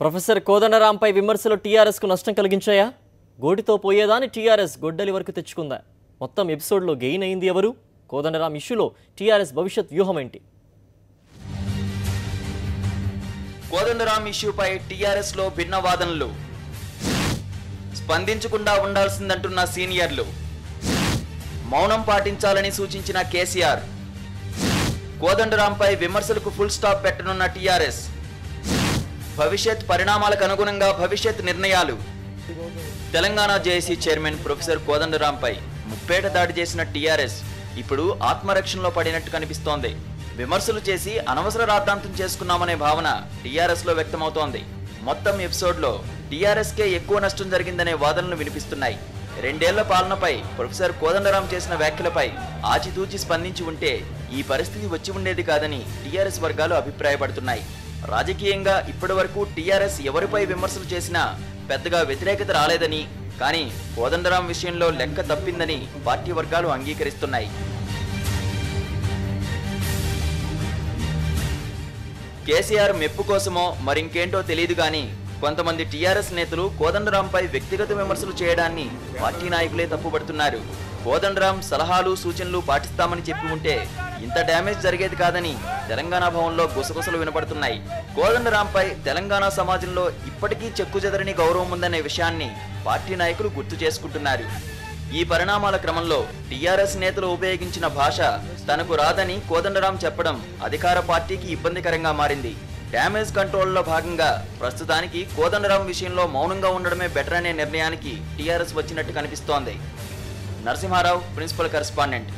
Professor కోదండరాంపై విమర్శలు టీఆర్ఎస్కు నష్టం కలిగించాయా? గోటితో పోయేదాన్ని టీఆర్ఎస్ గొడ్డలి వరకు తెచ్చుకుందా? మొత్తం ఎపిసోడ్లో గెయిన్ అయింది ఎవరు? కోదండరాం ఇష్యూలో టీఆర్ఎస్ భవిష్యత్ వ్యూహం ఏంటి? కోదండరాం ఇష్యూపై టీఆర్ఎస్లో భిన్న వాదనలు, స్పందించకుండా ఉండాల్సిందంటున్న సీనియర్లు, మౌనం పాటించాలని సూచించిన కేసీఆర్, కోదండరాంపై విమర్శలకు ఫుల్ స్టాప్ పెట్టనున్న టీఆర్ఎస్, భవిష్యత్ పరిణామాలకు అనుగుణంగా భవిష్యత్ నిర్ణయాలు. తెలంగాణ జేఏసీ చైర్మన్ ప్రొఫెసర్ కోదండరాంపై ముప్పేట దాడి చేసిన టీఆర్ఎస్ ఇప్పుడు ఆత్మరక్షణలో పడినట్టు కనిపిస్తోంది. విమర్శలు చేసి అనవసర రాద్ధాంతం చేసుకున్నామనే భావన టీఆర్ఎస్లో వ్యక్తమవుతోంది. మొత్తం ఎపిసోడ్లో టీఆర్ఎస్కే ఎక్కువ నష్టం జరిగిందనే వాదనలు వినిపిస్తున్నాయి. 2 ఏళ్ల పాలనపై ప్రొఫెసర్ కోదండరాం చేసిన వ్యాఖ్యలపై ఆచితూచి స్పందించి ఉంటే ఈ పరిస్థితి వచ్చి ఉండేది కాదని టీఆర్ఎస్ వర్గాలు అభిప్రాయపడుతున్నాయి. రాజకీయంగా ఇప్పటివరకు టీఆర్ఎస్ ఎవరిపై విమర్శలు చేసినా పెద్దగా వ్యతిరేకత రాలేదని, కానీ కోదండరాం విషయంలో లెక్క తప్పిందని పార్టీ వర్గాలు అంగీకరిస్తున్నాయి. కేసీఆర్ మెప్పు కోసమో మరింకేంటో తెలియదు గాని కొంతమంది టీఆర్ఎస్ నేతలు కోదండరాంపై వ్యక్తిగత విమర్శలు చేయడాన్ని పార్టీ నాయకులే తప్పుపడుతున్నారు. కోదండరాం సలహాలు సూచనలు పాటిస్తామని చెప్పి ఉంటే ఇంత డ్యామేజ్ జరిగేది కాదని తెలంగాణ భవన్లో గుసగుసలు వినపడుతున్నాయి. కోదండరాంపై తెలంగాణ సమాజంలో ఇప్పటికీ చెక్కుచెదరని గౌరవం ఉందనే విషయాన్ని పార్టీ నాయకులు గుర్తు చేసుకుంటున్నారు. ఈ పరిణామాల క్రమంలో టీఆర్ఎస్ నేతలు ఉపయోగించిన భాష తనకు రాదని కోదండరాం చెప్పడం అధికార పార్టీకి ఇబ్బందికరంగా మారింది. డ్యామేజ్ కంట్రోల్లో భాగంగా ప్రస్తుతానికి కోదండరాం విషయంలో మౌనంగా ఉండడమే బెటర్ అనే నిర్ణయానికి టీఆర్ఎస్ వచ్చినట్టు కనిపిస్తోంది. Narasimharao, principal correspondent.